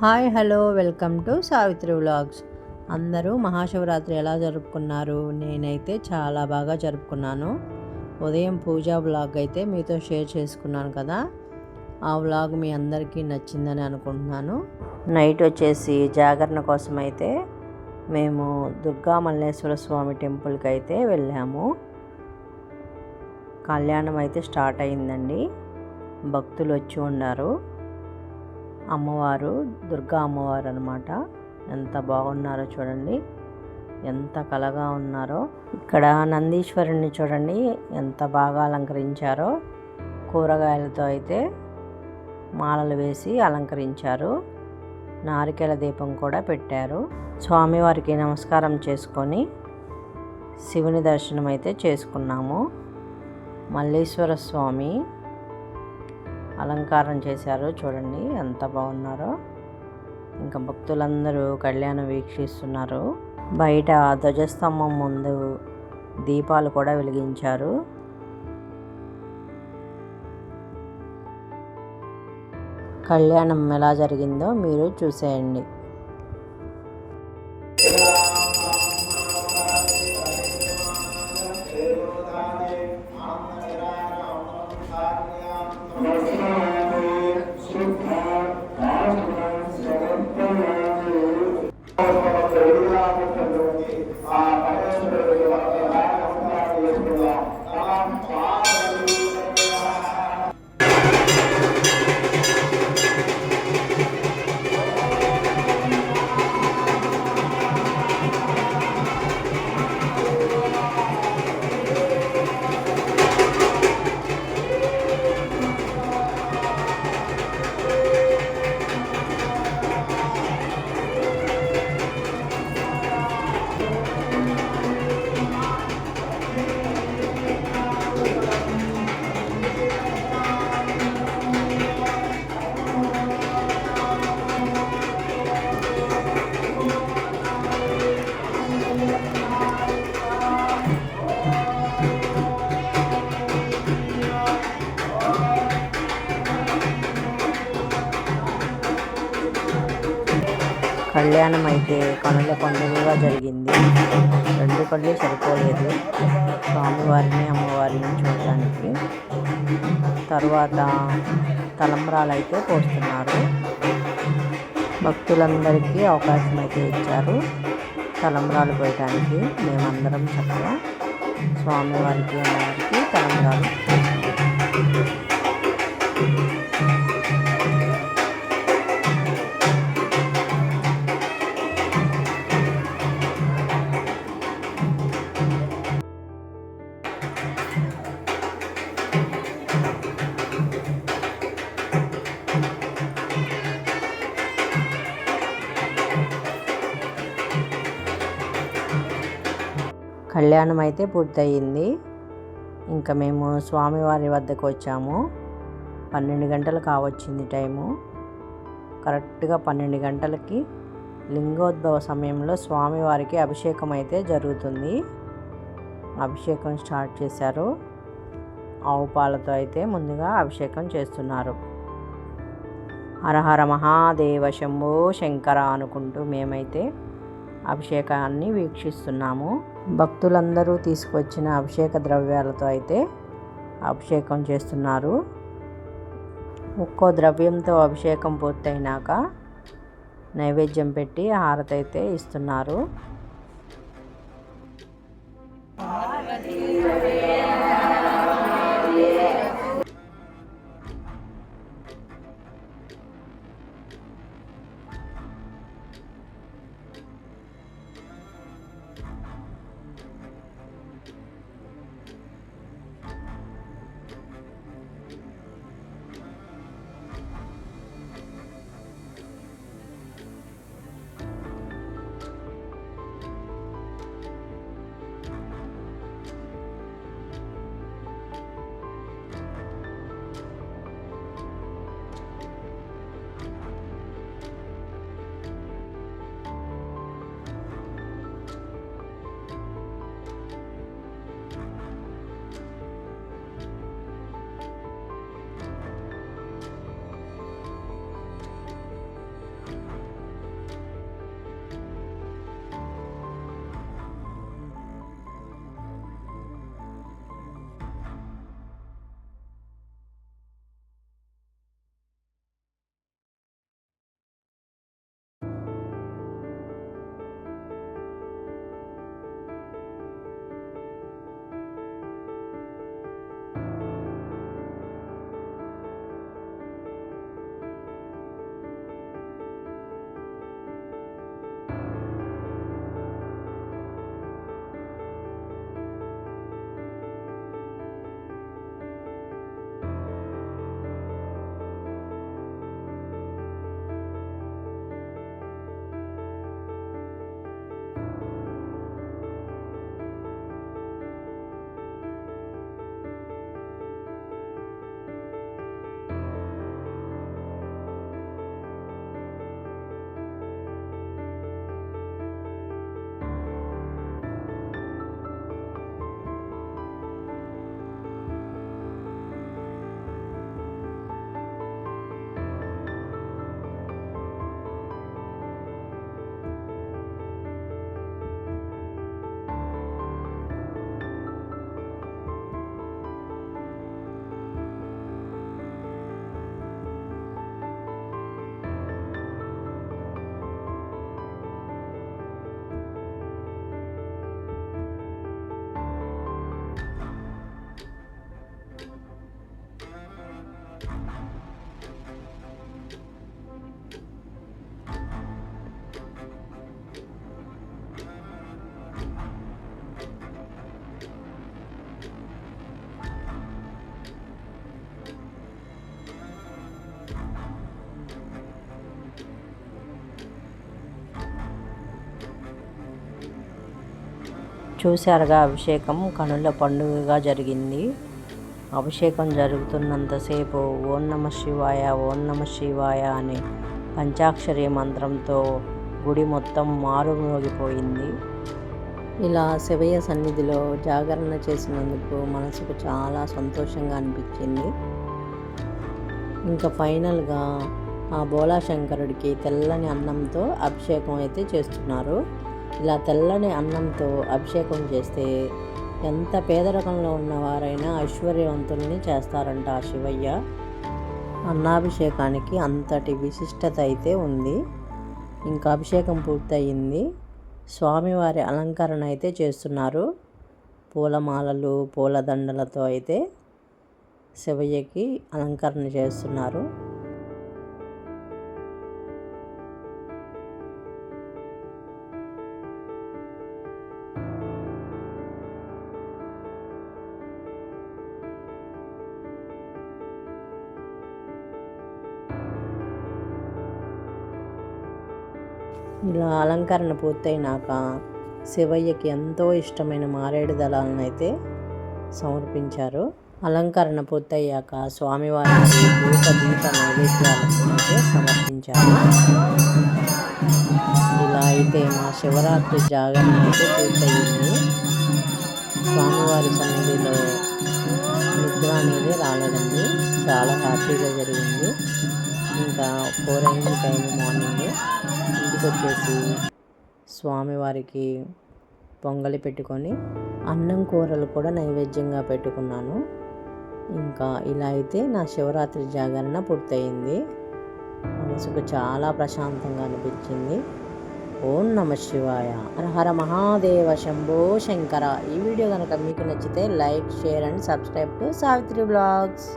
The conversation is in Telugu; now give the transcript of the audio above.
Hi hello welcome to Savitri vlogs. అందరూ మహాశివరాత్రి ఎలా జరుపుకున్నారు? నేనైతే చాలా బాగా జరుపుకున్నాను. ఉదయం పూజా వ్లాగ్ అయితే మీతో షేర్ చేసుకున్నాను కదా, ఆ వ్లాగ్ మీ అందరికీ నచ్చిందని అనుకుంటున్నాను. నైట్ వచ్చేసి జాగరణ కోసం అయితే మేము దుర్గా మల్లేశ్వర స్వామి టెంపుల్కి అయితే వెళ్ళాము. కళ్యాణం అయితే స్టార్ట్ అయిందండి. భక్తులు వచ్చి ఉన్నారు. అమ్మవారు దుర్గా అమ్మవారు అన్నమాట. ఎంత బాగున్నారో చూడండి, ఎంత కళగా ఉన్నారో. ఇక్కడ నందీశ్వరుణ్ణి చూడండి ఎంత బాగా అలంకరించారో. కూరగాయలతో అయితే మాలలు వేసి అలంకరించారు. నారికేల దీపం కూడా పెట్టారు. స్వామివారికి నమస్కారం చేసుకొని శివుని దర్శనం అయితే చేసుకున్నాము. మల్లేశ్వర స్వామి అలంకారం చేశారు చూడండి ఎంత బాగున్నారో. ఇంకా భక్తులందరూ కళ్యాణం వీక్షిస్తున్నారు. బయట ధ్వజస్తంభం ముందు దీపాలు కూడా వెలిగించారు. కళ్యాణం ఎలా జరిగిందో మీరు చూసేయండి. కళ్యాణం అయితే కనుల పండుగగా జరిగింది. రెండు కళ్ళు సరిపోలేదు స్వామివారిని అమ్మవారిని చూడడానికి. తర్వాత తలంబ్రాలు అయితే పోస్తున్నారు. భక్తులందరికీ అవకాశం అయితే ఇచ్చారు తలంబ్రాలు పోయడానికి. మేమందరం చక్కగా స్వామివారికి అమ్మవారికి తలంబ్రాలు కళ్యాణం అయితే పూర్తయింది. ఇంకా మేము స్వామివారి వద్దకు వచ్చాము. 12 గంటలు కావచ్చింది టైము. కరెక్ట్గా 12 గంటలకి లింగోద్భవ సమయంలో స్వామివారికి అభిషేకం అయితే జరుగుతుంది. అభిషేకం స్టార్ట్ చేశారు. ఆవు పాలతో అయితే ముందుగా అభిషేకం చేస్తున్నారు. హరహర మహాదేవ శంభో శంకర అనుకుంటూ మేమైతే అభిషేకాన్ని వీక్షిస్తున్నాము. భక్తులందరూ తీసుకొచ్చిన అభిషేక ద్రవ్యాలతో అయితే అభిషేకం చేస్తున్నారు. ఒక్కో ద్రవ్యంతో అభిషేకం పూర్తయినాక నైవేద్యం పెట్టి హారతి అయితే ఇస్తున్నారు. చూశారుగా, అభిషేకం కనుల పండుగగా జరిగింది. అభిషేకం జరుగుతున్నంతసేపు ఓం నమ శివాయ ఓం నమ శివాయ అనే పంచాక్షరి మంత్రంతో గుడి మొత్తం మారుమోగిపోయింది. ఇలా శివయ్య సన్నిధిలో జాగరణ చేసినందుకు మనసుకు చాలా సంతోషంగా అనిపించింది. ఇంకా ఫైనల్గా ఆ బోళాశంకరుడికి తెల్లని అన్నంతో అభిషేకం అయితే చేస్తున్నారు. ఇలా తెల్లని అన్నంతో అభిషేకం చేస్తే ఎంత పేదరికంలో ఉన్నవారైనా ఐశ్వర్యవంతుల్ని చేస్తారంట ఆ శివయ్య. అన్నాభిషేకానికి అంతటి విశిష్టత అయితే ఉంది. ఇంకా అభిషేకం పూర్తయింది. స్వామివారి అలంకరణ అయితే చేస్తున్నారు. పూలమాలలు పూలదండలతో అయితే శివయ్యకి అలంకరణ చేస్తున్నారు. ఇలా అలంకరణ పూర్తయినాక శివయ్యకి ఎంతో ఇష్టమైన మారేడు దళాలను అయితే సమర్పించారు. అలంకరణ పూర్తయ్యాక స్వామివారికి ధూప దీప నైవేద్యాలను అయితే సమర్పించారు. ఇలా అయితే మా శివరాత్రి జాగరణ అయితే పూర్తయింది. స్వామివారి సన్నిధిలో నిద్ర అనేది రాలేదండి. చాలా హ్యాపీగా జరిగింది. ఇంకా 4 అయింది టైం మార్నింగ్. ఇంటికి వచ్చేసి స్వామివారికి పొంగలి పెట్టుకొని అన్నం కూరలు కూడా నైవేద్యంగా పెట్టుకున్నాను. ఇంకా ఇలా అయితే నా శివరాత్రి జాగరణ పూర్తయింది. మనసుకు చాలా ప్రశాంతంగా అనిపించింది. ఓం నమ శివాయ. హర హర మహాదేవ శంభో శంకర. ఈ వీడియో కనుక మీకు నచ్చితే like, share and subscribe to Savitri blogs.